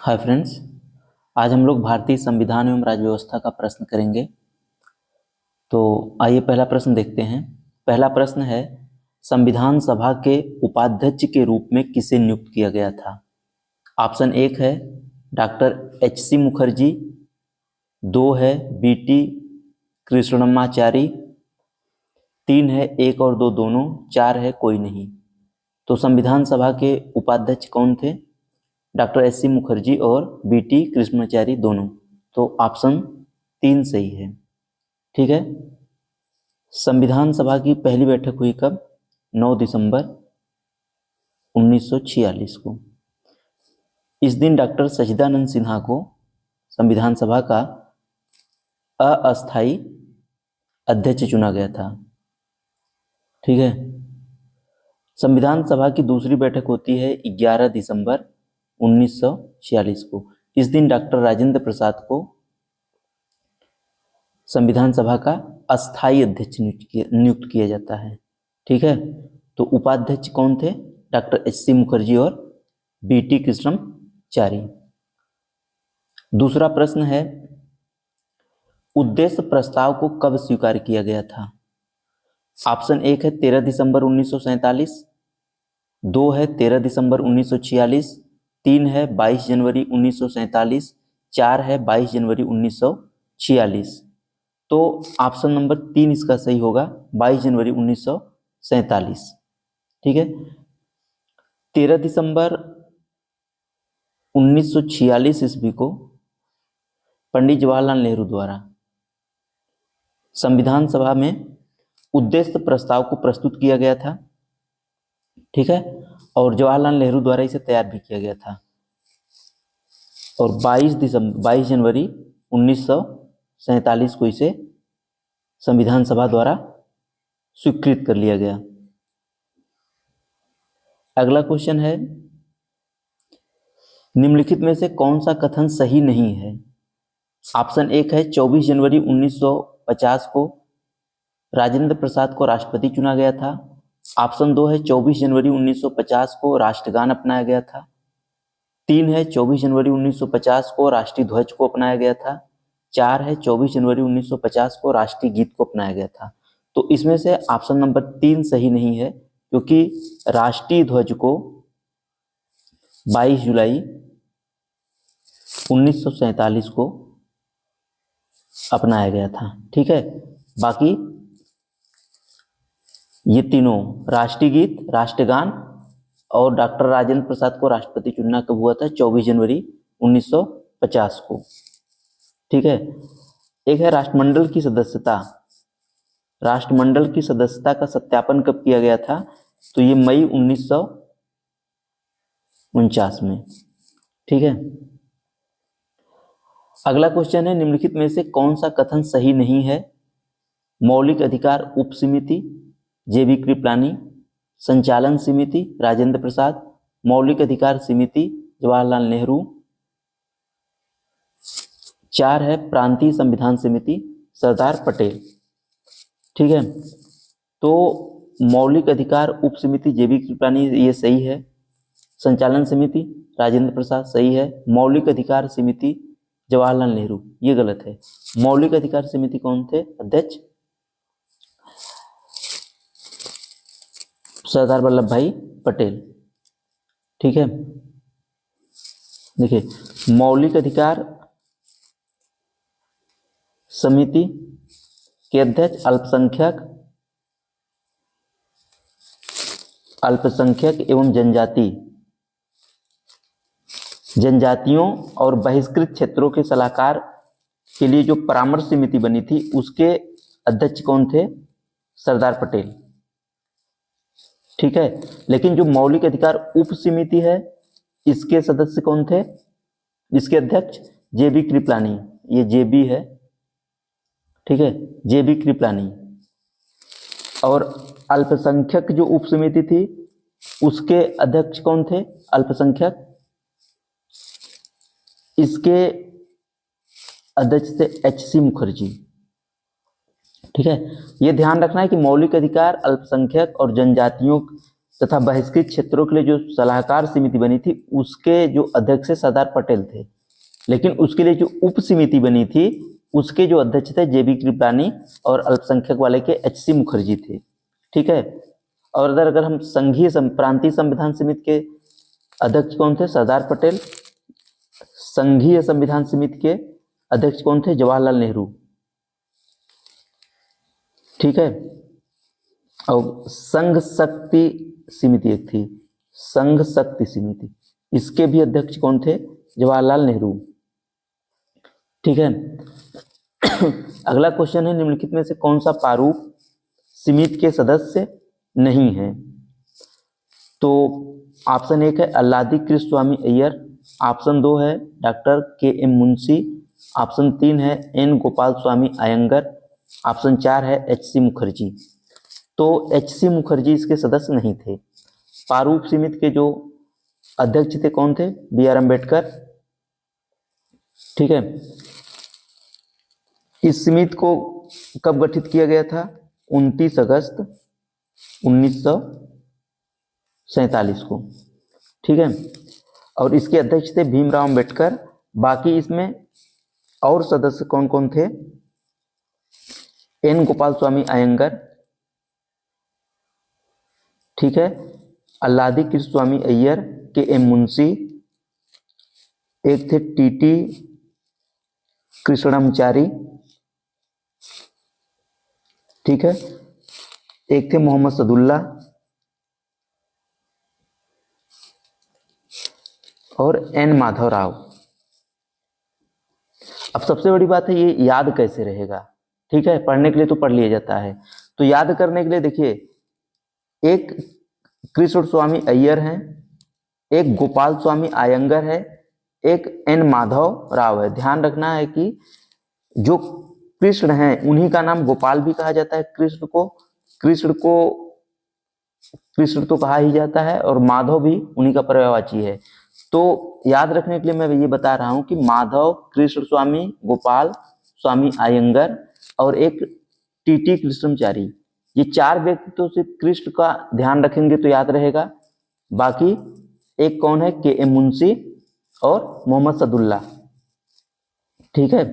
Hi friends, आज हम लोग भारतीय संविधान एवं राज्य व्यवस्था का प्रश्न करेंगे। तो आइए पहला प्रश्न देखते हैं। पहला प्रश्न है, संविधान सभा के उपाध्यक्ष के रूप में किसे नियुक्त किया गया था? ऑप्शन 1 है डॉक्टर एच.सी. मुखर्जी, 2 है बी.टी. कृष्णमाचारी, 3 है 1 और 2 दोनों, 4 है कोई नहीं। तो संविधान सभा के उपाध्यक्ष कौन थे? डॉक्टर एच.सी. मुखर्जी और बी.टी. कृष्णमाचारी दोनों। तो ऑप्शन 3 सही है। ठीक है। संविधान सभा की पहली बैठक हुई कब? 9 दिसंबर 1946 को। इस दिन डॉक्टर सच्चिदानंद सिन्हा को संविधान सभा का अस्थायी अध्यक्ष चुना गया था। ठीक है। संविधान सभा की दूसरी बैठक होती है 11 दिसंबर 1946 को। इस दिन डॉक्टर राजेंद्र प्रसाद को संविधान सभा का अस्थायी अध्यक्ष नियुक्त किया जाता है। ठीक है। तो उपाध्यक्ष कौन थे? डॉक्टर एच.सी. मुखर्जी और बी.टी. कृष्णमाचारी। दूसरा प्रश्न है, उद्देश्य प्रस्ताव को कब स्वीकार किया गया था? ऑप्शन 1 है 13 दिसंबर 1947, 2 है 13 दिसंबर 1946, 3 है 22 जनवरी 1947, 4 है 22 जनवरी 1946। तो ऑप्शन नंबर 3 इसका सही होगा, 22 जनवरी 1947। ठीक है। 13 दिसंबर 1946 ईस्वी को पंडित जवाहरलाल नेहरू द्वारा संविधान सभा में उद्देश्य प्रस्ताव को प्रस्तुत किया गया था। ठीक है। और जवाहरलाल नेहरू द्वारा इसे तैयार भी किया गया था। और 22 जनवरी 1947 को इसे संविधान सभा द्वारा स्वीकृत कर लिया गया। अगला क्वेश्चन है, निम्नलिखित में से कौन सा कथन सही नहीं है? ऑप्शन 1 है 24 जनवरी 1950 को राजेंद्र प्रसाद को राष्ट्रपति चुना गया था। ऑप्शन 2 है 24 जनवरी 1950 को राष्ट्रगान अपनाया गया था। 3 है 24 जनवरी 1950 को राष्ट्रीय ध्वज को अपनाया गया था। 4 है 24 जनवरी 1950 को राष्ट्रीय गीत को अपनाया गया था। तो इसमें से ऑप्शन नंबर 3 सही नहीं है, क्योंकि राष्ट्रीय ध्वज को 22 जुलाई 1947 को अपनाया गया था। ठीक है। बाकी ये तीनों, राष्ट्रीय गीत, राष्ट्रगान और डॉक्टर राजेंद्र प्रसाद को राष्ट्रपति चुनना कब हुआ था? 24 जनवरी 1950 को। ठीक है। एक है राष्ट्रमंडल की सदस्यता। राष्ट्रमंडल की सदस्यता का सत्यापन कब किया गया था? तो ये मई 1949 में। ठीक है। अगला क्वेश्चन है, निम्नलिखित में से कौन सा कथन सही नहीं है? मौलिक अधिकार उप समिति जे.बी. कृपलानी, संचालन समिति राजेंद्र प्रसाद, मौलिक अधिकार समिति जवाहरलाल नेहरू, 4 है प्रांतीय संविधान समिति सरदार पटेल। ठीक है। तो मौलिक अधिकार उप समिति जे.बी. कृपलानी ये सही है। संचालन समिति राजेंद्र प्रसाद सही है। मौलिक अधिकार समिति जवाहरलाल नेहरू ये गलत है। मौलिक अधिकार समिति कौन थे अध्यक्ष? सरदार वल्लभ भाई पटेल। ठीक है। देखिए, मौलिक अधिकार समिति के अध्यक्ष अल्पसंख्यक एवं जनजातियों और बहिष्कृत क्षेत्रों के सलाहकार के लिए जो परामर्श समिति बनी थी उसके अध्यक्ष कौन थे? सरदार पटेल। ठीक है। लेकिन जो मौलिक अधिकार उप समिति है इसके सदस्य कौन थे? इसके अध्यक्ष जे.बी. कृपलानी, ये जे.बी. है। ठीक है, जे.बी. कृपलानी। और अल्पसंख्यक जो उप समिति थी उसके अध्यक्ष कौन थे? अल्पसंख्यक, इसके अध्यक्ष थे एच.सी. मुखर्जी। ठीक है। यह ध्यान रखना है कि मौलिक अधिकार अल्पसंख्यक और जनजातियों तथा बहिष्कृत क्षेत्रों के लिए जो सलाहकार समिति बनी थी उसके जो अध्यक्ष सरदार पटेल थे, लेकिन उसके लिए जो उप समिति बनी थी उसके जो अध्यक्ष थे जेबी कृपलानी और अल्पसंख्यक वाले के एचसी मुखर्जी थे। ठीक है। और अगर हम संघीय प्रांतीय संविधान समिति के अध्यक्ष कौन थे? सरदार पटेल। संघीय संविधान समिति के अध्यक्ष कौन थे? जवाहरलाल नेहरू। ठीक है। और संघ शक्ति समिति एक थी, संघ शक्ति समिति, इसके भी अध्यक्ष कौन थे? जवाहरलाल नेहरू। ठीक है। अगला क्वेश्चन है, निम्नलिखित में से कौन सा प्रारूप समिति के सदस्य नहीं है? तो ऑप्शन 1 है अल्लादी कृष्ण स्वामी अय्यर, ऑप्शन 2 है डॉक्टर के.एम. मुंशी, ऑप्शन 3 है एन गोपाल स्वामी अयंगर, ऑप्शन 4 है एच.सी. मुखर्जी। तो एच.सी. मुखर्जी इसके सदस्य नहीं थे। प्रारूप समिति के जो अध्यक्ष थे कौन थे? बी.आर. अम्बेडकर। ठीक है। इस समिति को कब गठित किया गया था? 29 अगस्त 1947 को। ठीक है। और इसके अध्यक्ष थे भीमराव अम्बेडकर। बाकी इसमें और सदस्य कौन कौन थे? एन गोपाल स्वामी अयंगर, ठीक है, अल्लादी कृष्ण स्वामी अय्यर, के.एम. मुंशी, एक थे टी.टी. कृष्णमाचारी, ठीक है, एक थे मोहम्मद सदुल्ला और एन माधव राव। अब सबसे बड़ी बात है ये याद कैसे रहेगा? ठीक है, पढ़ने के लिए तो पढ़ लिया जाता है, तो याद करने के लिए देखिए, एक कृष्ण स्वामी अय्यर हैं, एक गोपाल स्वामी अयंगर है, एक एन माधव राव है। ध्यान रखना है कि जो कृष्ण हैं उन्हीं का नाम गोपाल भी कहा जाता है। कृष्ण तो कहा ही जाता है और माधव भी उन्हीं का पर्यायवाची है। तो याद रखने के लिए मैं ये बता रहा हूं कि माधव, कृष्ण स्वामी, गोपाल स्वामी अयंगर और एक टी.टी. कृष्णमाचारी, ये 4 व्यक्तित्व से कृष्ण का ध्यान रखेंगे तो याद रहेगा। बाकी एक कौन है? के.एम. मुंशी और मोहम्मद सदुल्ला। ठीक है।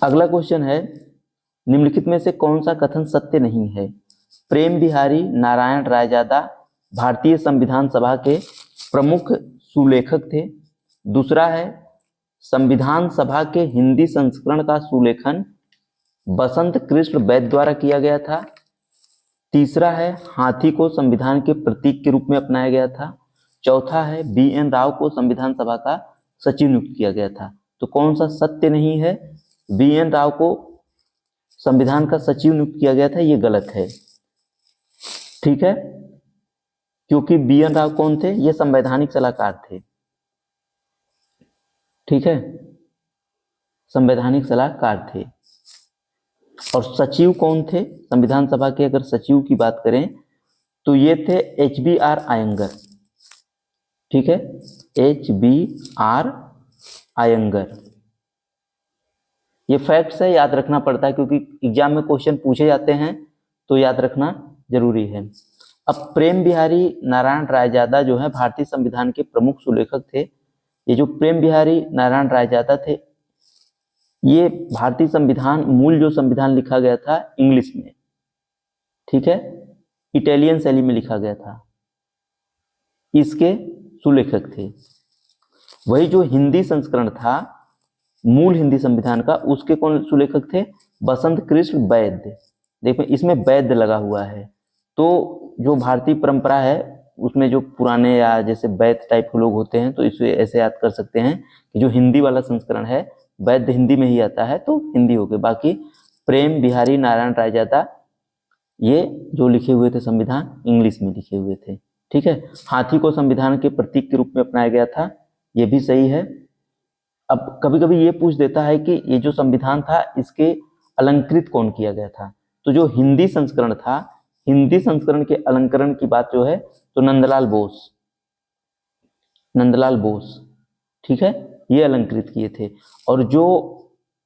अगला क्वेश्चन है, निम्नलिखित में से कौन सा कथन सत्य नहीं है? प्रेम बिहारी नारायण रायजादा भारतीय संविधान सभा के प्रमुख सुलेखक थे। दूसरा है संविधान सभा के हिंदी संस्करण का सुलेखन बसंत कृष्ण वैद्य द्वारा किया गया था। तीसरा है हाथी को संविधान के प्रतीक के रूप में अपनाया गया था। चौथा है बी.एन. राव को संविधान सभा का सचिव नियुक्त किया गया था। तो कौन सा सत्य नहीं है? बी.एन. राव को संविधान का सचिव नियुक्त किया गया था, ये गलत है। ठीक है, क्योंकि बी.एन. राव कौन थे? ये संवैधानिक सलाहकार थे। ठीक है, संवैधानिक सलाहकार थे। और सचिव कौन थे संविधान सभा के? अगर सचिव की बात करें तो ये थे एच.बी.आर. अयंगर। ठीक है, एच.बी.आर. अयंगर। ये फैक्ट्स है, याद रखना पड़ता है क्योंकि एग्जाम में क्वेश्चन पूछे जाते हैं तो याद रखना जरूरी है। अब प्रेम बिहारी नारायण रायजादा जो है भारतीय संविधान के प्रमुख सुलेखक थे। ये जो प्रेम बिहारी नारायण रायजादा थे, ये भारतीय संविधान, मूल जो संविधान लिखा गया था इंग्लिश में, ठीक है, इटालियन शैली में लिखा गया था, इसके सुलेखक थे। वही जो हिंदी संस्करण था मूल हिंदी संविधान का, उसके कौन सुलेखक थे? बसंत कृष्ण वैद्य। देखो इसमें वैद्य लगा हुआ है, तो जो भारतीय परंपरा है उसमें जो पुराने या जैसे वैद्य टाइप के लोग होते हैं तो इसे ऐसे याद कर सकते हैं कि जो हिंदी वाला संस्करण है वैद्य हिंदी में ही आता है तो हिंदी हो गए। बाकी प्रेम बिहारी नारायण रायजादा ये जो लिखे हुए थे संविधान इंग्लिश में लिखे हुए थे। ठीक है, हाथी को संविधान के प्रतीक के रूप में अपनाया गया था, ये भी सही है। अब कभी कभी ये पूछ देता है कि ये जो संविधान था इसके अलंकृत कौन किया गया था? तो जो हिंदी संस्करण था, हिंदी संस्करण के अलंकरण की बात जो है तो नंदलाल बोस, ठीक है, ये अलंकृत किए थे। और जो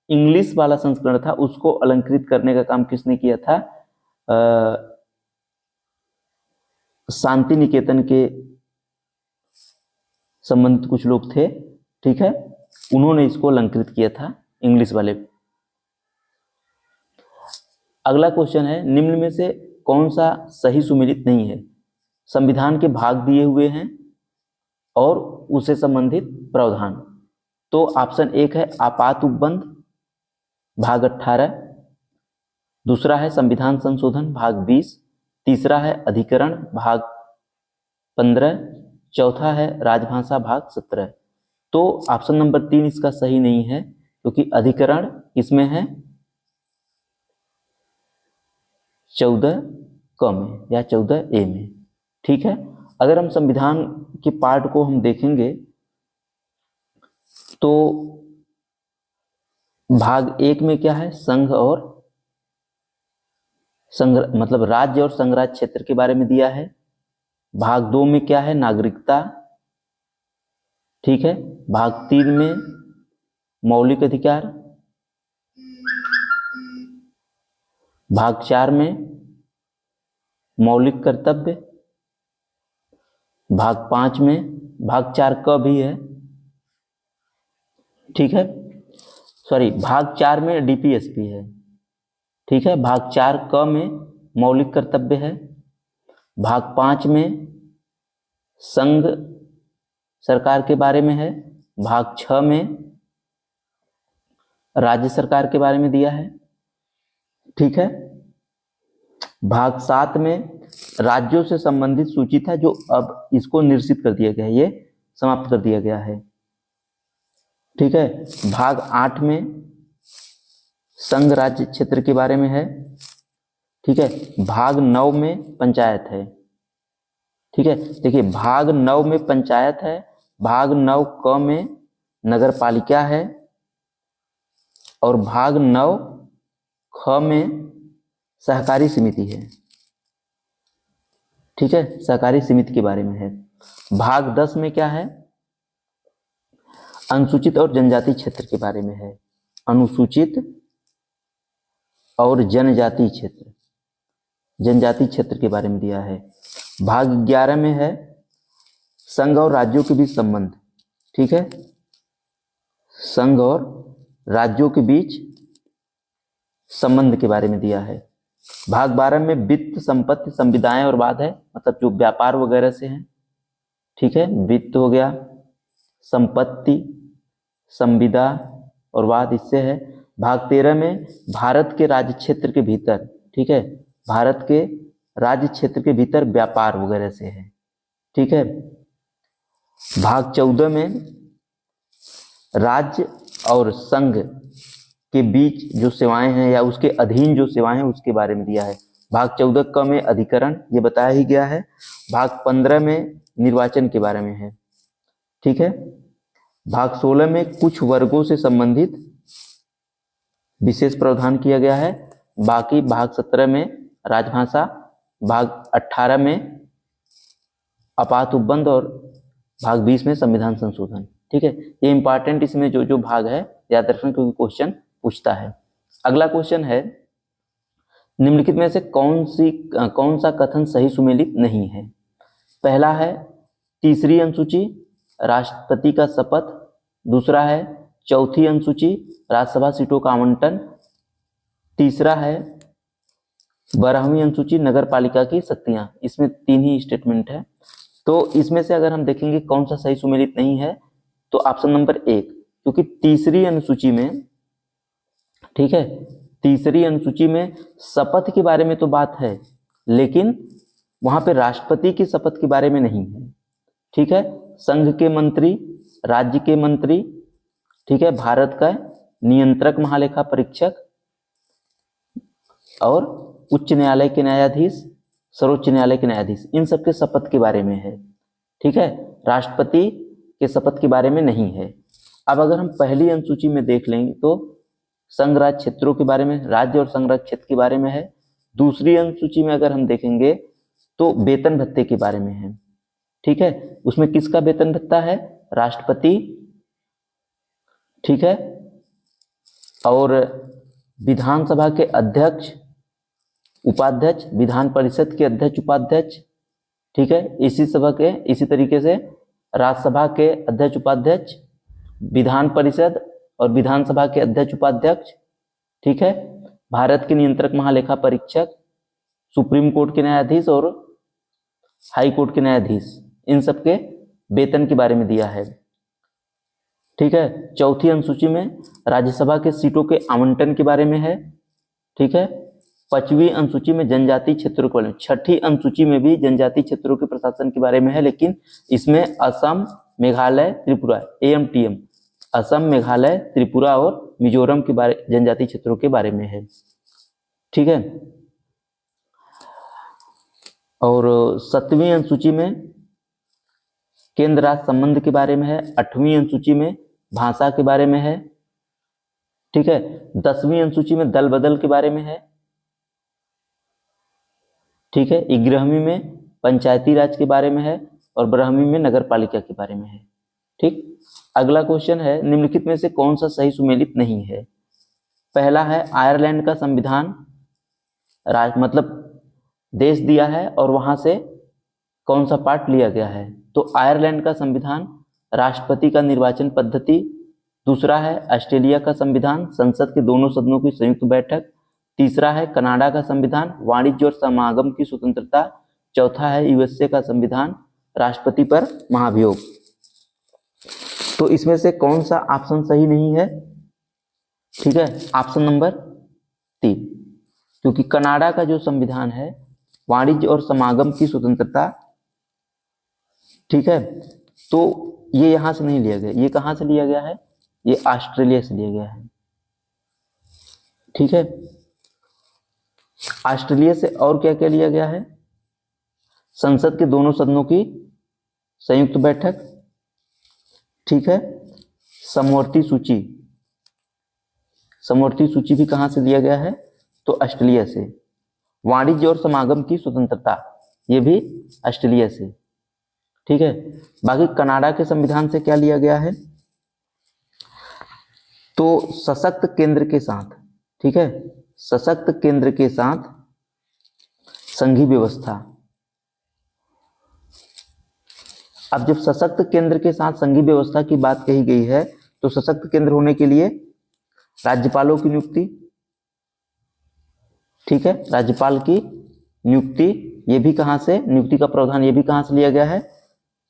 इंग्लिश वाला संस्करण था उसको अलंकृत करने का काम किसने किया था? शांति निकेतन के संबंधित कुछ लोग थे, ठीक है, उन्होंने इसको अलंकृत किया था, इंग्लिश वाले। अगला क्वेश्चन है, निम्न में से कौन सा सही सुमेलित नहीं है? संविधान के भाग दिए हुए हैं और उससे संबंधित प्रावधान। तो ऑप्शन एक है आपात उपबंध भाग 18, दूसरा है संविधान संशोधन भाग 20, तीसरा है अधिकरण भाग 15, चौथा है राजभाषा भाग 17। तो ऑप्शन नंबर 3 इसका सही नहीं है, क्योंकि अधिकरण इसमें है 14 क में या 14 ए में, ठीक है। अगर हम संविधान के पार्ट को हम देखेंगे तो भाग 1 में क्या है, संघ और मतलब राज्य और संघराज्य क्षेत्र के बारे में दिया है। भाग 2 में क्या है, नागरिकता, ठीक है। भाग 3 में मौलिक अधिकार, भाग 4 में मौलिक कर्तव्य, भाग 5 में, भाग 4 क भी है, ठीक है, सॉरी भाग 4 में डीपीएसपी है, ठीक है। भाग 4 क में मौलिक कर्तव्य है, भाग 5 में संघ सरकार के बारे में है, भाग 6 में राज्य सरकार के बारे में दिया है, ठीक है। भाग 7 में राज्यों से संबंधित सूची था, जो अब इसको निरसित कर दिया गया है, ये समाप्त कर दिया गया है, ठीक है। भाग 8 में संघ राज्य क्षेत्र के बारे में है, ठीक है। भाग 9 में पंचायत है, ठीक है। देखिए भाग 9 में पंचायत है, भाग 9 क में नगर पालिका है और भाग 9 ख में सहकारी समिति है, ठीक है, सहकारी समिति के बारे में है। भाग 10 में क्या है, अनुसूचित और जनजाति क्षेत्र के बारे में है, अनुसूचित और जनजाति क्षेत्र, जनजाति क्षेत्र के बारे में दिया है। भाग 11 में है संघ और राज्यों के बीच संबंध, ठीक है, संघ और राज्यों के बीच संबंध के बारे में दिया है। भाग 12 में वित्त, संपत्ति, संविदाएं और वाद है, मतलब जो व्यापार वगैरह से हैं, ठीक है, वित्त हो गया, संपत्ति, संविदा और वाद इससे है। भाग 13 में भारत के राज्य क्षेत्र के भीतर, ठीक है, भारत के राज्य क्षेत्र के भीतर व्यापार वगैरह से है, ठीक है। भाग 14 में राज्य और संघ के बीच जो सेवाएं हैं या उसके अधीन जो सेवाएं हैं उसके बारे में दिया है। भाग 14 क में अधिकरण, ये बताया ही गया है। भाग 15 में निर्वाचन के बारे में है, ठीक है। भाग 16 में कुछ वर्गों से संबंधित विशेष प्रावधान किया गया है। बाकी भाग 17 में राजभाषा, भाग 18 में आपात उपबंध और भाग 20 में संविधान संशोधन, ठीक है। ये इंपॉर्टेंट इसमें जो जो भाग है याद रखना, क्योंकि क्वेश्चन पूछता है। अगला क्वेश्चन है, निम्नलिखित में से कौन सा कथन सही सुमेलित नहीं है? पहला है तीसरी अनुसूची राष्ट्रपति का शपथ, दूसरा है चौथी अनुसूची राज्यसभा सीटों का आवंटन, तीसरा है 12वीं अनुसूची नगर पालिका की शक्तियां। इसमें 3 ही स्टेटमेंट है। तो इसमें से अगर हम देखेंगे कौन सा सही सुमेलित नहीं है, तो ऑप्शन नंबर 1, क्योंकि तीसरी अनुसूची में, ठीक है, तीसरी अनुसूची में शपथ के बारे में तो बात है, लेकिन वहां पे राष्ट्रपति की शपथ के बारे में नहीं है, ठीक है। संघ के मंत्री, राज्य के मंत्री, ठीक है, भारत का नियंत्रक महालेखा परीक्षक और उच्च न्यायालय के न्यायाधीश, सर्वोच्च न्यायालय के न्यायाधीश, इन सब के शपथ के बारे में है, ठीक है। राष्ट्रपति के शपथ के बारे में नहीं है। अब अगर हम पहली अनुसूची में देख लेंगे तो संघ राज्य क्षेत्रों के बारे में, राज्य और संघ राज्य क्षेत्र के बारे में है। दूसरी अनुसूची में अगर हम देखेंगे तो वेतन भत्ते के बारे में है, ठीक है। उसमें किसका वेतन भत्ता है? राष्ट्रपति, ठीक है, और विधानसभा के अध्यक्ष, उपाध्यक्ष, विधान परिषद के अध्यक्ष, उपाध्यक्ष, ठीक है। इसी तरीके से राज्यसभा के अध्यक्ष उपाध्यक्ष, विधान परिषद और विधानसभा के अध्यक्ष उपाध्यक्ष, ठीक है, भारत के नियंत्रक महालेखा परीक्षक, सुप्रीम कोर्ट के न्यायाधीश और हाई कोर्ट के न्यायाधीश, इन सब के वेतन के बारे में दिया है। ठीक है। चौथी अनुसूची में राज्यसभा के सीटों के आवंटन के बारे में है। ठीक है। पांचवी अनुसूची में जनजातीय क्षेत्रों के बारे में, छठी अनुसूची में भी जनजातीय क्षेत्रों के प्रशासन के बारे में है, लेकिन इसमें असम, मेघालय, त्रिपुरा, AMTM, असम, मेघालय, त्रिपुरा और मिजोरम के बारे, जनजातीय क्षेत्रों के बारे में है। ठीक है। और 7वीं अनुसूची में केंद्र राज्य संबंध के बारे में है। 8वीं अनुसूची में भाषा के बारे में है। ठीक है। 10वीं अनुसूची में दल बदल के बारे में है। ठीक है। 11वीं में पंचायती राज के बारे में है और 12वीं में नगर पालिका के बारे में है। ठीक। अगला क्वेश्चन है, निम्नलिखित में से कौन सा सही सुमेलित नहीं है। पहला है आयरलैंड का संविधान, मतलब देश दिया है और वहां से कौन सा पार्ट लिया गया है। तो आयरलैंड का संविधान राष्ट्रपति का निर्वाचन पद्धति। दूसरा है ऑस्ट्रेलिया का संविधान, संसद के दोनों सदनों की संयुक्त बैठक। तीसरा है कनाडा का संविधान, वाणिज्य और समागम की स्वतंत्रता। चौथा है USA का संविधान, राष्ट्रपति पर महाभियोग। तो इसमें से कौन सा ऑप्शन सही नहीं है। ठीक है, ऑप्शन नंबर 3, क्योंकि कनाडा का जो संविधान है, वाणिज्य और समागम की स्वतंत्रता, ठीक है, तो ये यहां से नहीं लिया गया। ये कहां से लिया गया है, ये ऑस्ट्रेलिया से लिया गया है। ठीक है, ऑस्ट्रेलिया से और क्या क्या लिया गया है, संसद के दोनों सदनों की संयुक्त बैठक। ठीक है, समवर्ती सूची, समवर्ती सूची भी कहां से लिया गया है, तो ऑस्ट्रेलिया से। वाणिज्य और समागम की स्वतंत्रता, ये भी ऑस्ट्रेलिया से। ठीक है, बाकी कनाडा के संविधान से क्या लिया गया है, तो सशक्त केंद्र के साथ, ठीक है, सशक्त केंद्र के साथ संघीय व्यवस्था। अब जब सशक्त केंद्र के साथ संघीय व्यवस्था की बात कही गई है, तो सशक्त केंद्र होने के लिए राज्यपालों की नियुक्ति, ठीक है, राज्यपाल की नियुक्ति, ये भी कहां से, नियुक्ति का प्रावधान ये भी कहां से लिया गया है,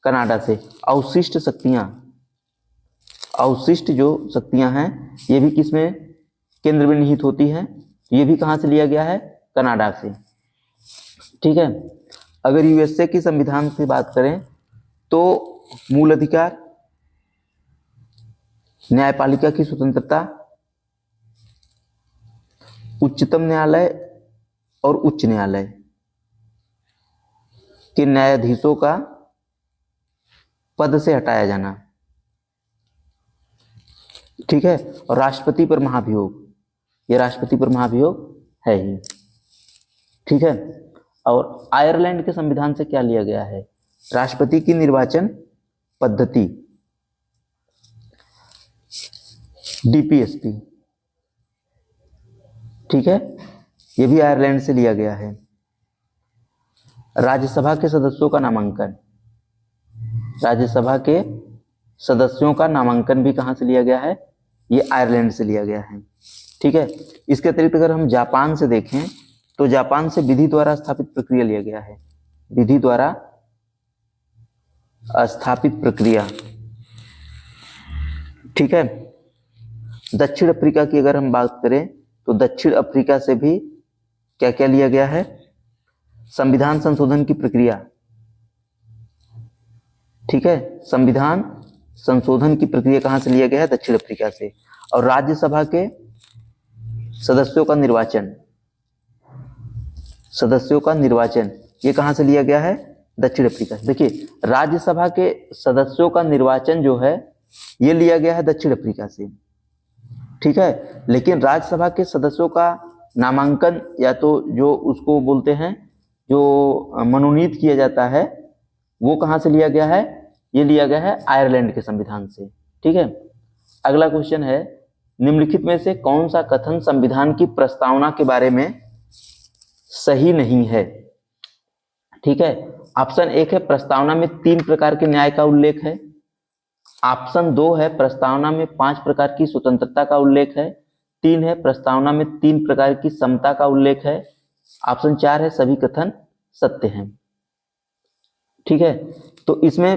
कनाडा से। अवशिष्ट शक्तियां, अवशिष्ट जो शक्तियां हैं, ये भी किसमें केंद्र में निहित होती हैं, ये भी कहां से लिया गया है, कनाडा से। ठीक है, अगर USA की संविधान से बात करें तो मूल अधिकार, न्यायपालिका की स्वतंत्रता, उच्चतम न्यायालय और उच्च न्यायालय के न्यायाधीशों का पद से हटाया जाना, ठीक है, और राष्ट्रपति पर महाभियोग, ये राष्ट्रपति पर महाभियोग है ही। ठीक है, और आयरलैंड के संविधान से क्या लिया गया है, राष्ट्रपति की निर्वाचन पद्धति, DPSP, ठीक है, ये भी आयरलैंड से लिया गया है। राज्यसभा के सदस्यों का नामांकन, राज्यसभा के सदस्यों का नामांकन भी कहां से लिया गया है, ये आयरलैंड से लिया गया है। ठीक है, इसके अतिरिक्त अगर हम जापान से देखें तो जापान से विधि द्वारा स्थापित प्रक्रिया लिया गया है, विधि द्वारा स्थापित प्रक्रिया। ठीक है, दक्षिण अफ्रीका की अगर हम बात करें तो दक्षिण अफ्रीका से भी क्या क्या लिया गया है, संविधान संशोधन की प्रक्रिया। ठीक है, संविधान संशोधन की प्रक्रिया कहां से लिया गया है, दक्षिण अफ्रीका से। और राज्यसभा के सदस्यों का निर्वाचन, सदस्यों का निर्वाचन, ये कहां से लिया गया है, दक्षिण अफ्रीका से। देखिए, राज्यसभा के सदस्यों का निर्वाचन जो है ये लिया गया है दक्षिण अफ्रीका से। ठीक है, लेकिन राज्यसभा के सदस्यों का नामांकन, या तो जो उसको बोलते हैं जो मनोनीत किया जाता है, वो कहां से लिया गया है, ये लिया गया है आयरलैंड के संविधान से। ठीक है, अगला क्वेश्चन है, निम्नलिखित में से कौन सा कथन संविधान की प्रस्तावना के बारे में सही नहीं है। ठीक है, ऑप्शन 1 है प्रस्तावना में 3 प्रकार के न्याय का उल्लेख है। ऑप्शन 2 है प्रस्तावना में 5 प्रकार की स्वतंत्रता का उल्लेख है। 3 है प्रस्तावना में 3 प्रकार की समता का उल्लेख है। ऑप्शन 4 है सभी कथन सत्य हैं। ठीक है, तो इसमें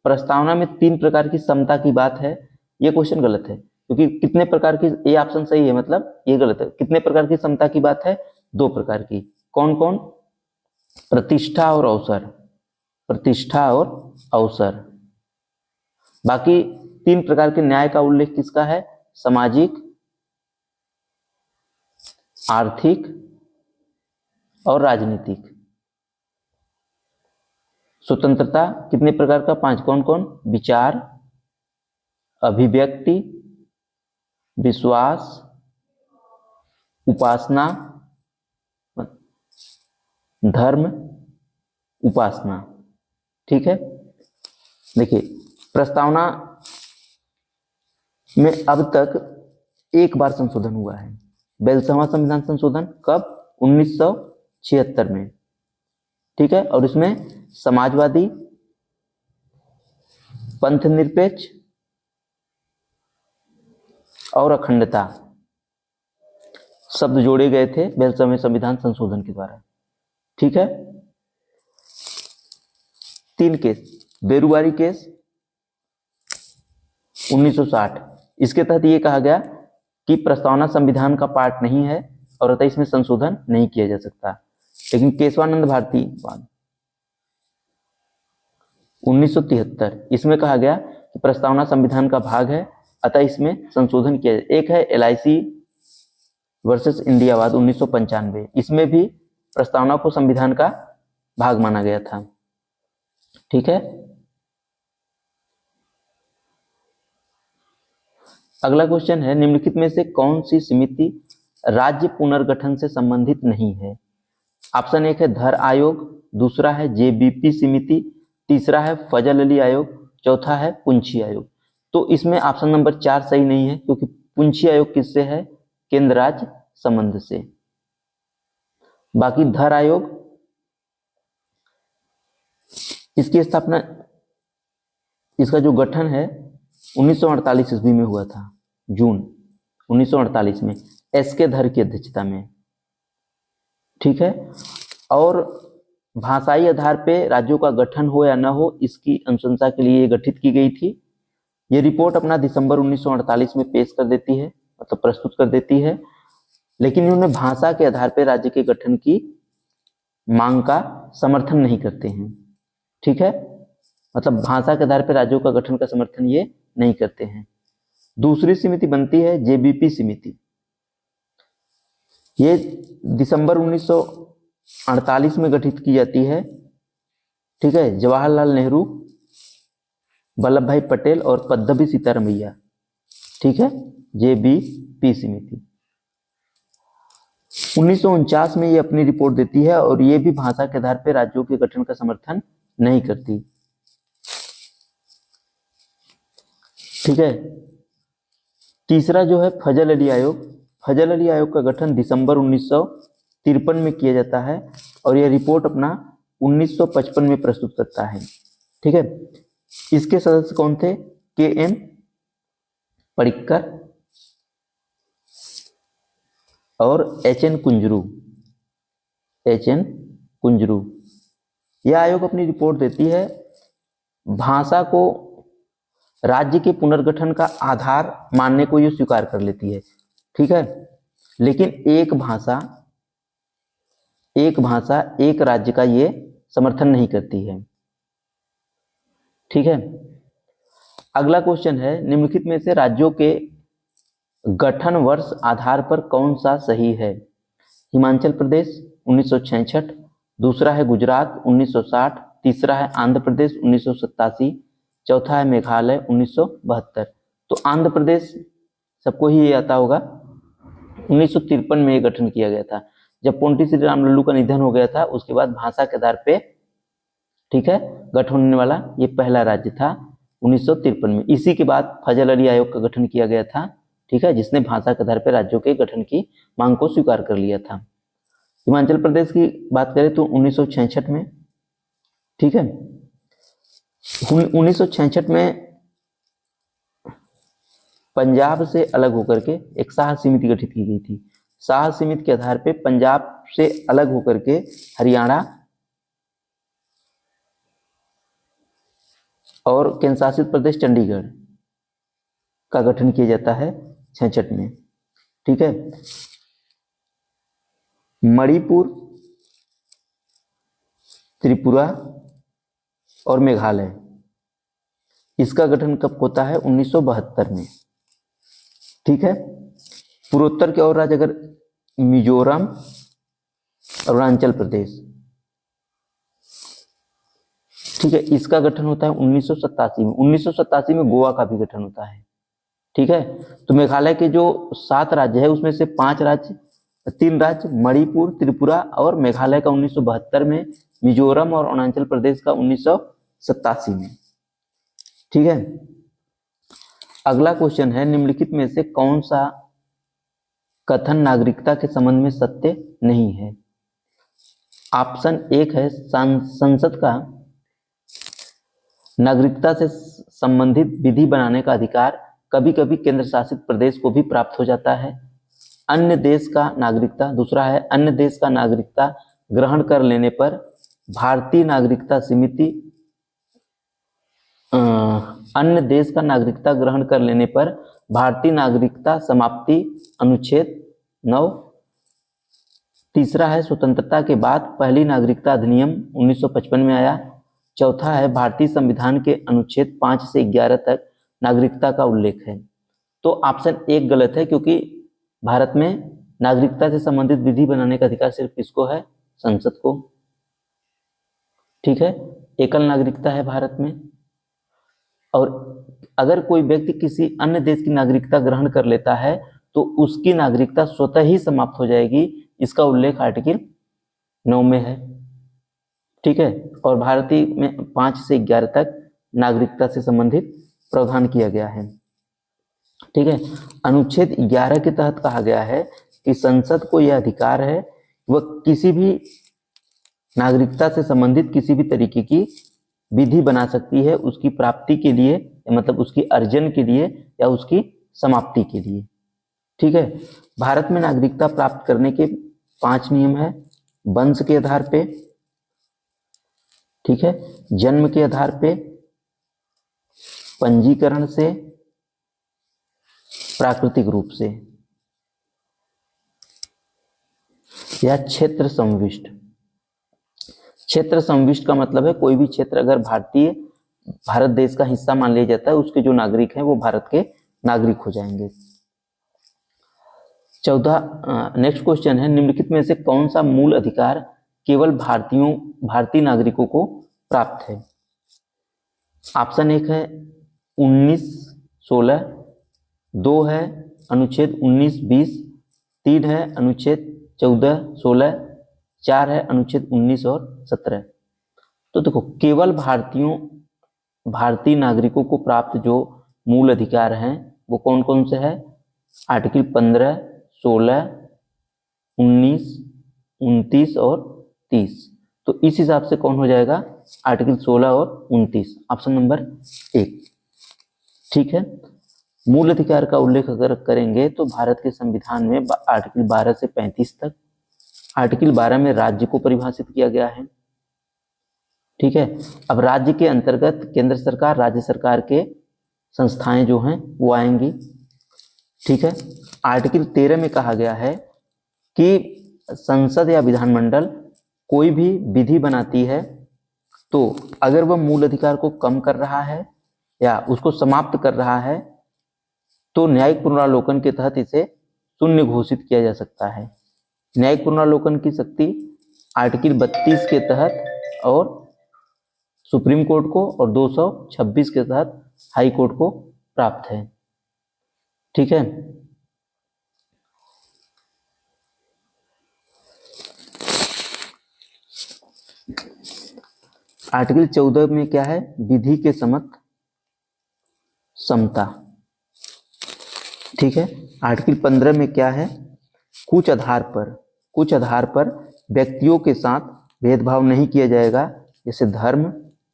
प्रस्तावना में 3 प्रकार की समता की बात है, ये क्वेश्चन गलत है, क्योंकि कितने प्रकार की, ये ऑप्शन सही है, मतलब ये गलत है। कितने प्रकार की समता की बात है? 2 प्रकार की। कौन कौन? प्रतिष्ठा और अवसर, प्रतिष्ठा और अवसर। बाकी 3 प्रकार के न्याय का उल्लेख किसका है? सामाजिक, आर्थिक और राजनीतिक। स्वतंत्रता कितने प्रकार का? 5। कौन कौन? विचार, अभिव्यक्ति, विश्वास, उपासना, धर्म, उपासना। ठीक है, देखिए प्रस्तावना में अब तक एक बार संशोधन हुआ है, 42वां संविधान संशोधन। कब? 1976 में। ठीक है, और इसमें समाजवादी, पंथ निरपेक्ष और अखंडता शब्द जोड़े गए थे 42वें संविधान संशोधन के द्वारा। ठीक है, 3 केस। बेरुवारी केस 1960, इसके तहत ये कहा गया कि प्रस्तावना संविधान का पार्ट नहीं है और अतः इसमें संशोधन नहीं किया जा सकता। लेकिन केशवानंद भारती 1973, इसमें कहा गया कि प्रस्तावना संविधान का भाग है, अतः इसमें संशोधन किया। एक है LIC वर्सेस इंडियावाद 1995, इसमें भी प्रस्तावना को संविधान का भाग माना गया था। ठीक है, अगला क्वेश्चन है निम्नलिखित में से कौन सी समिति राज्य पुनर्गठन से संबंधित नहीं है? ऑप्शन 1 है धर आयोग, दूसरा है JBP समिति, तीसरा है फजल अली आयोग, चौथा है पुंछी आयोग। तो इसमें ऑप्शन नंबर 4 सही नहीं है, क्योंकि पुंछी आयोग किससे है? केंद्र राज्य संबंध से। बाकी धर आयोग, इसकी स्थापना, इसका जो गठन है 1948 ईस्वी में हुआ था, जून 1948 में, SK धर की अध्यक्षता में। ठीक है, और भाषाई आधार पे राज्यों का गठन हो या न हो, इसकी अनुशंसा के लिए गठित की गई थी। ये रिपोर्ट अपना दिसंबर 1948 में पेश कर देती है, मतलब प्रस्तुत कर देती है, लेकिन इन्होंने भाषा के आधार पर राज्य के गठन की मांग का समर्थन नहीं करते हैं। ठीक है, मतलब भाषा के आधार पर राज्यों का गठन का समर्थन ये नहीं करते हैं। दूसरी समिति बनती है JBP समिति, ये दिसंबर 1948 में गठित की जाती है। ठीक है, जवाहरलाल नेहरू, वल्लभ भाई पटेल और पद्मवी सीतारमैया। ठीक है, JBP समिति 1949 में ये अपनी रिपोर्ट देती है और ये भी भाषा के आधार पर राज्यों के गठन का समर्थन नहीं करती। ठीक है, तीसरा जो है फजल अली आयोग। फजल अली आयोग का गठन दिसंबर 1953 में किया जाता है और यह रिपोर्ट अपना 1955 में प्रस्तुत करता है। ठीक है, इसके सदस्य कौन थे? KN पडिक्कर और HN कुंजरू। HN कुंजरू। यह आयोग अपनी रिपोर्ट देती है, भाषा को राज्य के पुनर्गठन का आधार मानने को ये स्वीकार कर लेती है। ठीक है, लेकिन एक भाषा एक राज्य का ये समर्थन नहीं करती है। ठीक है, अगला क्वेश्चन है निम्नलिखित में से राज्यों के गठन वर्ष आधार पर कौन सा सही है? हिमाचल प्रदेश 1966, दूसरा है गुजरात 1960, तीसरा है आंध्र प्रदेश 1987, चौथा है मेघालय 1972। तो आंध्र प्रदेश सबको ही ये आता होगा, 1953 में ये गठन किया गया था। जब पोंटी श्री राम लल्लू का निधन हो गया था, उसके बाद भाषा के आधार पे, ठीक है, गठन होने वाला ये पहला राज्य था 1953 में। इसी के बाद फजल अली आयोग का गठन किया गया था। ठीक है, जिसने भाषा के आधार पर राज्यों के गठन की मांग को स्वीकार कर लिया था। हिमाचल प्रदेश की बात करें तो 1966 में, ठीक है। 1966 में पंजाब से अलग होकर के एक शाह समिति गठित की गई थी। शाह समिति के आधार पे पंजाब से अलग होकर के हरियाणा और केंद्र शासित प्रदेश चंडीगढ़ का गठन किया जाता है 66 में। ठीक है। मणिपुर, त्रिपुरा और मेघालय, इसका गठन कब होता है? 1972 में। ठीक है। पूर्वोत्तर के और राज्य अगर मिजोरम, अरुणाचल प्रदेश, ठीक है, इसका गठन होता है 1987 में। 1987 में गोवा का भी गठन होता है। ठीक है। तो मेघालय के जो 7 राज्य है उसमें से 3 राज्य मणिपुर, त्रिपुरा और मेघालय का 1972 में, मिजोरम और अरुणाचल प्रदेश का 1987 में। ठीक है। अगला क्वेश्चन है, निम्नलिखित में से कौन सा कथन नागरिकता के संबंध में सत्य नहीं है? ऑप्शन 1 है, संसद का नागरिकता से संबंधित विधि बनाने का अधिकार कभी कभी केंद्र शासित प्रदेश को भी प्राप्त हो जाता है। अन्य देश का नागरिकता, दूसरा है, अन्य देश का नागरिकता ग्रहण कर लेने पर भारतीय नागरिकता समिति अन्य देश का नागरिकता ग्रहण कर लेने पर भारतीय नागरिकता समाप्ति अनुच्छेद 9। तीसरा है, स्वतंत्रता के बाद पहली नागरिकता अधिनियम 1955 में आया। चौथा है, भारतीय संविधान के अनुच्छेद 5 से 11 तक नागरिकता का उल्लेख है। तो ऑप्शन 1 गलत है, क्योंकि भारत में नागरिकता से संबंधित विधि बनाने का अधिकार सिर्फ किसको है? संसद को। ठीक है। एकल नागरिकता है भारत में, और अगर कोई व्यक्ति किसी अन्य देश की नागरिकता ग्रहण कर लेता है तो उसकी नागरिकता स्वतः ही समाप्त हो जाएगी। इसका उल्लेख आर्टिकल 9 में है। ठीक है। और भारतीय में 5 से 11 तक नागरिकता से संबंधित प्रावधान किया गया है। ठीक है। अनुच्छेद 11 के तहत कहा गया है कि संसद को यह अधिकार है, वह किसी भी नागरिकता से संबंधित किसी भी तरीके की विधि बना सकती है उसकी प्राप्ति के लिए, मतलब उसकी अर्जन के लिए या उसकी समाप्ति के लिए। ठीक है। भारत में नागरिकता प्राप्त करने के 5 नियम है। वंश के आधार पे, ठीक है, जन्म के आधार पे, पंजीकरण से, प्राकृतिक रूप से, या क्षेत्र संविष्ट। क्षेत्र संविष्ट का मतलब है कोई भी क्षेत्र अगर भारत देश का हिस्सा मान लिया जाता है, उसके जो नागरिक हैं वो भारत के नागरिक हो जाएंगे। 14 नेक्स्ट क्वेश्चन है, निम्नलिखित में से कौन सा मूल अधिकार केवल भारतीय नागरिकों को प्राप्त है? ऑप्शन 1 है 19-16, 2 है अनुच्छेद 19-20, 3 है अनुच्छेद 14-16, 4 है अनुच्छेद 19 और 17। तो देखो, केवल भारतीय नागरिकों को प्राप्त जो मूल अधिकार हैं वो कौन कौन से है? आर्टिकल 15, 16, 19, 29 और 30। तो इस हिसाब से कौन हो जाएगा? आर्टिकल 16 और 29, ऑप्शन नंबर 1। ठीक है। मूल अधिकार का उल्लेख अगर करेंगे तो भारत के संविधान में आर्टिकल 12 से 35 तक, आर्टिकल 12 में राज्य को परिभाषित किया गया है। ठीक है। अब राज्य के अंतर्गत केंद्र सरकार, राज्य सरकार के संस्थाएं जो हैं वो आएंगी। ठीक है। आर्टिकल 13 में कहा गया है कि संसद या विधानमंडल कोई भी विधि बनाती है तो अगर वह मूल अधिकार को कम कर रहा है या उसको समाप्त कर रहा है तो न्यायिक पुनरावलोकन के तहत इसे शून्य घोषित किया जा सकता है। न्यायिक पुनरावलोकन की शक्ति आर्टिकल 32 के तहत और सुप्रीम कोर्ट को और 226 के तहत हाई कोर्ट को प्राप्त है। ठीक है। आर्टिकल 14 में क्या है? विधि के समत समता। ठीक है। आर्टिकल 15 में क्या है? कुछ आधार पर व्यक्तियों के साथ भेदभाव नहीं किया जाएगा, जैसे धर्म,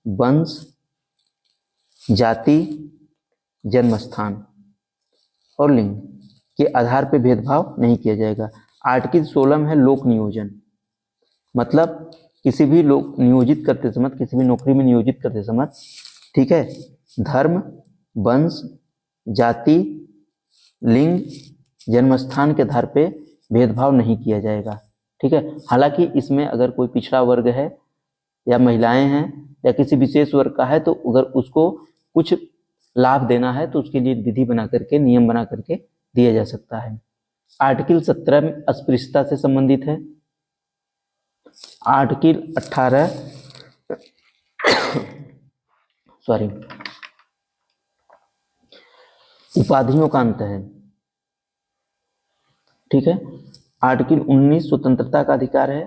वंश, जाति, जन्मस्थान और लिंग के आधार पर भेदभाव नहीं किया जाएगा। आर्टिकल 16 में है लोक नियोजन, मतलब किसी भी लोग नियोजित करते समय, किसी भी नौकरी में नियोजित करते समय, ठीक है, धर्म, वंश, जाति, लिंग, जन्मस्थान के आधार पे भेदभाव नहीं किया जाएगा। ठीक है, हालांकि इसमें अगर कोई पिछड़ा वर्ग है या महिलाएं हैं या किसी विशेष वर्ग का है तो अगर उसको कुछ लाभ देना है तो उसके लिए विधि बना करके, नियम बना करके दिया जा सकता है। आर्टिकल 17 में अस्पृश्यता से संबंधित है। आर्टिकल 18 उपाधियों का अंत है। ठीक है, आर्टिकल 19 स्वतंत्रता का अधिकार है।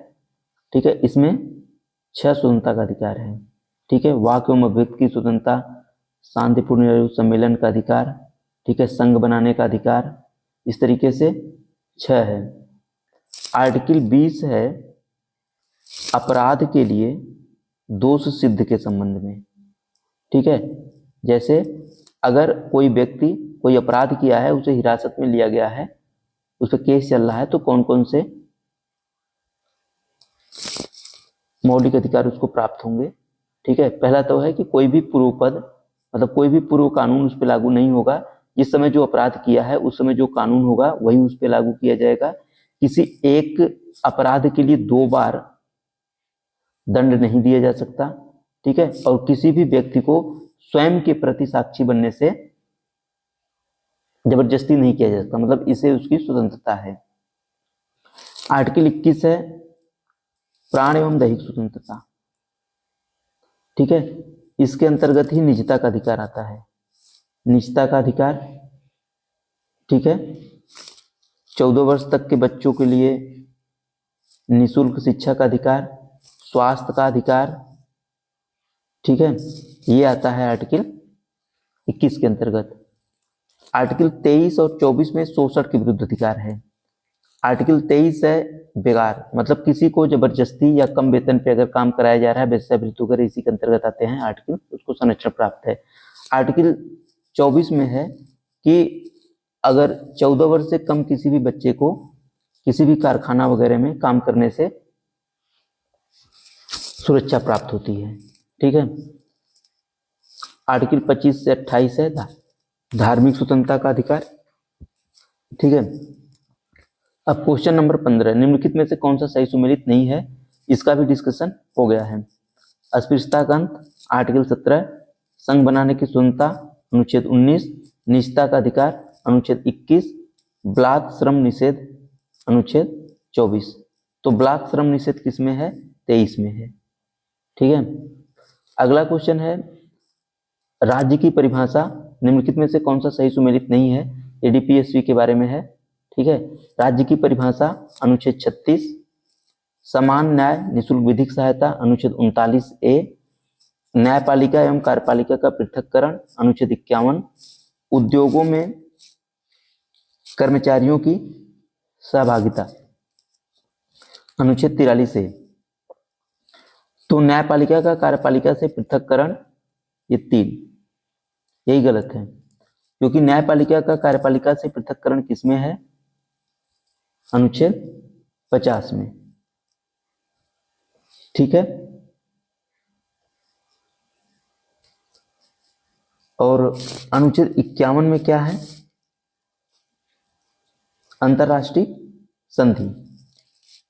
ठीक है, इसमें 6 स्वतंत्रता का अधिकार है। ठीक है, वाक एवं अभिव्यक्ति की स्वतंत्रता, शांतिपूर्ण सम्मेलन का अधिकार, ठीक है, संघ बनाने का अधिकार, इस तरीके से 6 है। आर्टिकल 20 है अपराध के लिए दोष सिद्ध के संबंध में। ठीक है, जैसे अगर कोई व्यक्ति कोई अपराध किया है, उसे हिरासत में लिया गया है, उस पर केस चल रहा है, तो कौन कौन से मौलिक अधिकार उसको प्राप्त होंगे। ठीक है, पहला तो है कि कोई भी पूर्व पद, मतलब कोई भी पूर्व कानून उस पर लागू नहीं होगा। जिस समय जो अपराध किया है उस समय जो कानून होगा वही उस पर लागू किया जाएगा। किसी एक अपराध के लिए 2 बार दंड नहीं दिया जा सकता। ठीक है, और किसी भी व्यक्ति को स्वयं के प्रति साक्षी बनने से जबरदस्ती नहीं किया जा सकता, मतलब इसे उसकी स्वतंत्रता है। आर्टिकल 21 है प्राण एवं दैहिक स्वतंत्रता। ठीक है, इसके अंतर्गत ही निजता का अधिकार आता है। निजता का अधिकार, ठीक है, 14 वर्ष तक के बच्चों के लिए निःशुल्क शिक्षा का अधिकार, स्वास्थ्य का अधिकार। ठीक है, ये आता है आर्टिकल 21 के अंतर्गत। आर्टिकल 23 और 24 में शोषण के विरुद्ध अधिकार है। आर्टिकल 23 है बेगार, मतलब किसी को जबरदस्ती या कम वेतन पे अगर काम कराया जा रहा है, वेश्यावृत्ति वगैरह इसी के अंतर्गत आते हैं आर्टिकल, उसको संरक्षण प्राप्त है। आर्टिकल 24 में है कि अगर 14 वर्ष से कम किसी भी बच्चे को किसी भी कारखाना वगैरह में काम करने से सुरक्षा प्राप्त होती है। ठीक है, आर्टिकल 25 से 28 है धार्मिक स्वतंत्रता का अधिकार। ठीक है, अब क्वेश्चन नंबर 15, निम्नलिखित में से कौन सा सही सुमेलित नहीं है, इसका भी डिस्कशन हो गया है। अस्पृश्यता का अंत आर्टिकल 17, संघ बनाने की स्वतंत्रता अनुच्छेद 19, निजता का अधिकार अनुच्छेद 21, बलात् श्रम निषेध अनुच्छेद 24। तो बलात् श्रम निषेध किस में है? 23 में है। ठीक है, अगला क्वेश्चन है राज्य की परिभाषा, निम्नलिखित में से कौन सा सही सुमेलित नहीं है, एडीपीएसवी के बारे में है। ठीक है, राज्य की परिभाषा अनुच्छेद 36, समान न्याय निःशुल्क विधिक सहायता अनुच्छेद 39A, न्यायपालिका एवं कार्यपालिका का पृथक्करण अनुच्छेद 51, उद्योगों में कर्मचारियों की सहभागिता अनुच्छेद 43A। तो न्यायपालिका का कार्यपालिका से पृथक्करण, ये 3, यही गलत है, क्योंकि न्यायपालिका का कार्यपालिका से पृथक्करण किसमें है? अनुच्छेद 50 में। ठीक है, और अनुच्छेद 51 में क्या है? अंतरराष्ट्रीय संधि।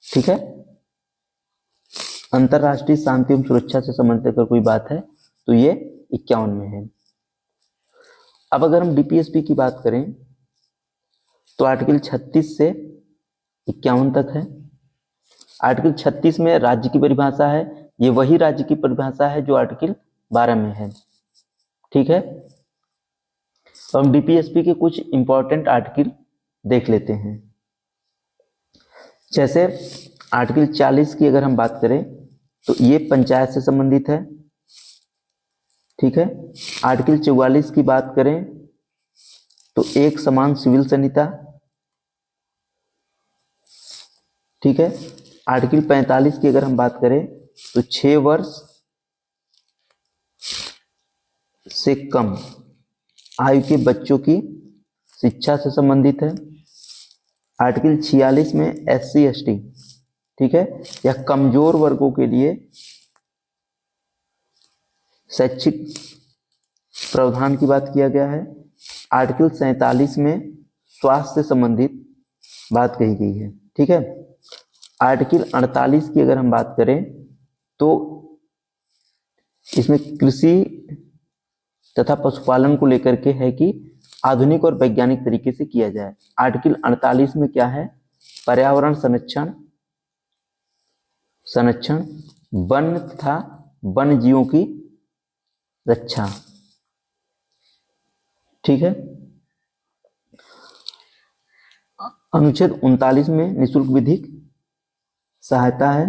ठीक है, अंतरराष्ट्रीय शांति एवं सुरक्षा से संबंधित अगर कोई बात है तो ये 51 में है। अब अगर हम डीपीएसपी की बात करें तो आर्टिकल 36 से 51 तक है। आर्टिकल 36 में राज्य की परिभाषा है, ये वही राज्य की परिभाषा है जो आर्टिकल 12 में है। ठीक है, तो हम डीपीएसपी के कुछ इंपॉर्टेंट आर्टिकल देख लेते हैं। जैसे आर्टिकल 40 की अगर हम बात करें तो ये पंचायत से संबंधित है। ठीक है, आर्टिकल 44 की बात करें तो एक समान सिविल संहिता। ठीक है, आर्टिकल 45 की अगर हम बात करें तो 6 वर्ष से कम आयु के बच्चों की शिक्षा से संबंधित है। आर्टिकल 46 में SC ST, ठीक है, या कमजोर वर्गों के लिए शैक्षिक प्रावधान की बात किया गया है। आर्टिकल 47 में स्वास्थ्य से संबंधित बात कही गई है, ठीक है। आर्टिकल 48 की अगर हम बात करें तो इसमें कृषि तथा पशुपालन को लेकर के है कि आधुनिक और वैज्ञानिक तरीके से किया जाए। आर्टिकल 48 में क्या है, पर्यावरण संरक्षण, वन तथा वन्य जीवों की रक्षा, ठीक है। अनुच्छेद 39 में निःशुल्क विधिक सहायता है,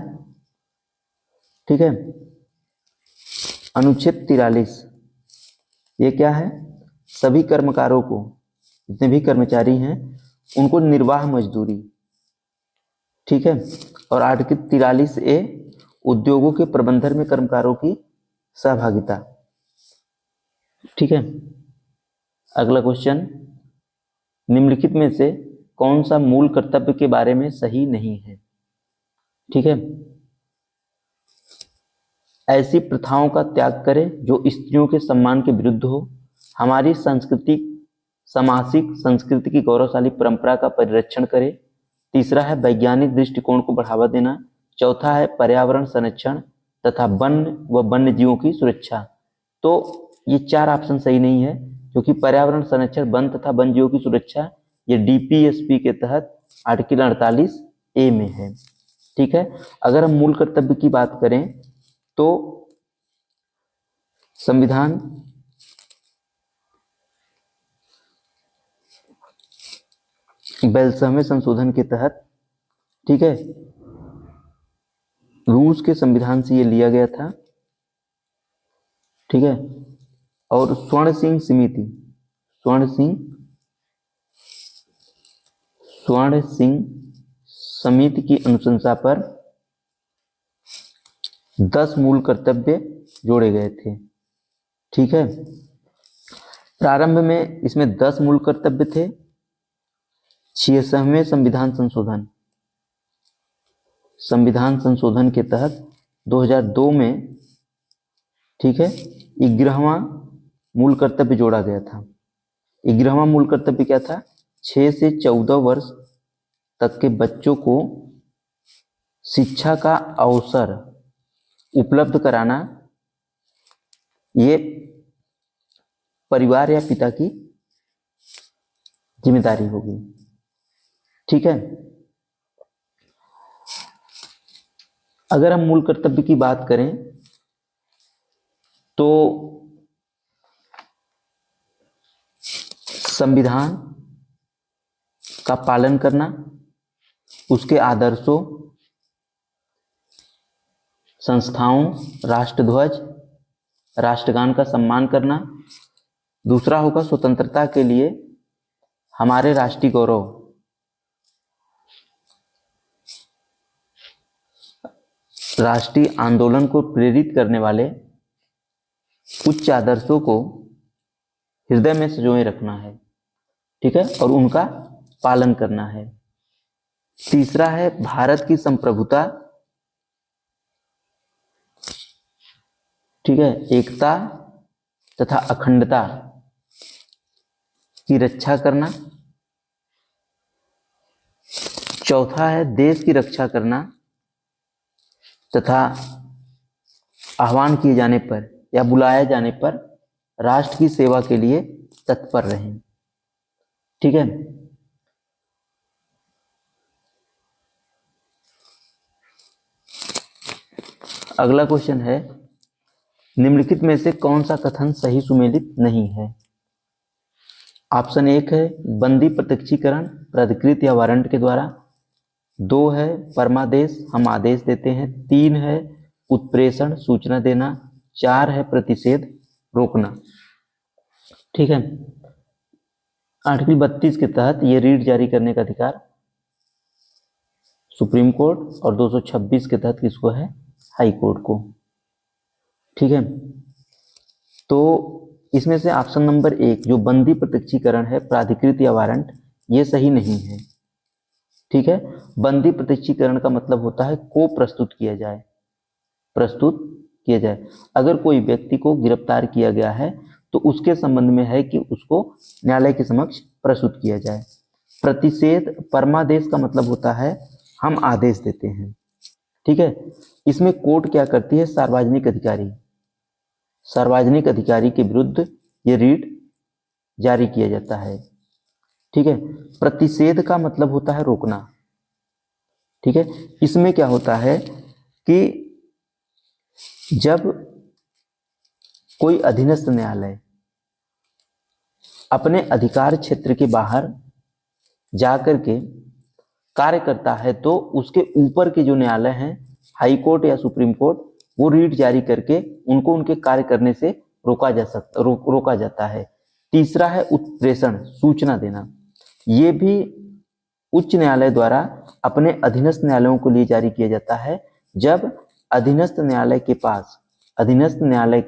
ठीक है। अनुच्छेद 43 ये क्या है, सभी कर्मकारों को, जितने भी कर्मचारी हैं उनको निर्वाह मजदूरी, ठीक है। और आर्टिकल 43A उद्योगों के प्रबंधन में कर्मकारों की सहभागिता, ठीक है। अगला क्वेश्चन, निम्नलिखित में से कौन सा मूल कर्तव्य के बारे में सही नहीं है, ठीक है। ऐसी प्रथाओं का त्याग करें जो स्त्रियों के सम्मान के विरुद्ध हो। हमारी सामाजिक संस्कृति की गौरवशाली परंपरा का परिरक्षण करें। तीसरा है वैज्ञानिक दृष्टिकोण को बढ़ावा देना। चौथा है पर्यावरण संरक्षण तथा वन व वन्य जीवों की सुरक्षा। तो ये चार ऑप्शन सही नहीं है, क्योंकि पर्यावरण संरक्षण, वन तथा वन्य जीवों की सुरक्षा ये DPSP के तहत आर्टिकल 48A में है, ठीक है। अगर हम मूल कर्तव्य की बात करें तो संविधान बेलसहमे संशोधन के तहत, ठीक है, रूस के संविधान से ये लिया गया था, ठीक है। और स्वर्ण सिंह समिति की अनुशंसा पर 10 मूल कर्तव्य जोड़े गए थे, ठीक है। प्रारंभ में इसमें 10 मूल कर्तव्य थे। 66वें संविधान संशोधन के तहत 2002 में, ठीक है, 11वां मूल कर्तव्य जोड़ा गया था। 11वां मूल कर्तव्य क्या था, 6 से 14 वर्ष तक के बच्चों को शिक्षा का अवसर उपलब्ध कराना, ये परिवार या पिता की जिम्मेदारी होगी, ठीक है। अगर हम मूल कर्तव्य की बात करें तो संविधान का पालन करना, उसके आदर्शों, संस्थाओं, राष्ट्रध्वज, राष्ट्रगान का सम्मान करना। दूसरा होगा स्वतंत्रता के लिए हमारे राष्ट्रीय गौरव, राष्ट्रीय आंदोलन को प्रेरित करने वाले उच्च आदर्शों को हृदय में संजोए रखना है, ठीक है, और उनका पालन करना है। तीसरा है भारत की संप्रभुता, ठीक है, एकता तथा अखंडता की रक्षा करना। चौथा है देश की रक्षा करना तथा आह्वान किए जाने पर या बुलाए जाने पर राष्ट्र की सेवा के लिए तत्पर रहें, ठीक है। अगला क्वेश्चन है, निम्नलिखित में से कौन सा कथन सही सुमेलित नहीं है। ऑप्शन 1 है बंदी प्रत्यक्षीकरण प्राधिकृत या वारंट के द्वारा। 2 है परमादेश, हम आदेश देते हैं। 3 है उत्प्रेषण, सूचना देना। 4 है प्रतिषेध, रोकना, ठीक है। आर्टिकल 32 के तहत ये रीट जारी करने का अधिकार सुप्रीम कोर्ट और 226 के तहत किसको है, हाई कोर्ट को, ठीक है। तो इसमें से ऑप्शन नंबर 1 जो बंदी प्रत्यक्षीकरण है प्राधिकृत या वारंट, ये सही नहीं है। ठीक है, बंदी प्रत्यक्षीकरण का मतलब होता है को प्रस्तुत किया जाए, प्रस्तुत किया जाए। अगर कोई व्यक्ति को गिरफ्तार किया गया है तो उसके संबंध में है कि उसको न्यायालय के समक्ष प्रस्तुत किया जाए। प्रतिषेध परमादेश का मतलब होता है हम आदेश देते हैं। ठीक है, इसमें कोर्ट क्या करती है, सार्वजनिक अधिकारी, सार्वजनिक अधिकारी के विरुद्ध ये रीट जारी किया जाता है। ठीक है, प्रतिषेध का मतलब होता है रोकना। ठीक है, इसमें क्या होता है कि जब कोई अधीनस्थ न्यायालय अपने अधिकार क्षेत्र के बाहर जाकर के कार्य करता है तो उसके ऊपर के जो न्यायालय हैं, हाई कोर्ट या सुप्रीम कोर्ट, वो रीट जारी करके उनको उनके कार्य करने से रोका जाता है। तीसरा है उत्प्रेषण, सूचना देना। ये भी उच्च न्यायालय द्वारा अपने अधीनस्थ न्यायालयों को लिए जारी किया जाता है जब अधीनस्थ न्यायालय के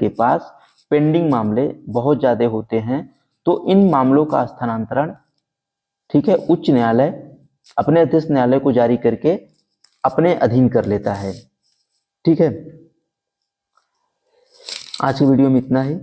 पास पेंडिंग मामले बहुत ज्यादा होते हैं तो इन मामलों का स्थानांतरण, ठीक है, उच्च न्यायालय अपने अधीनस्थ न्यायालय को जारी करके अपने अधीन कर लेता है। ठीक है, आज की वीडियो में इतना ही।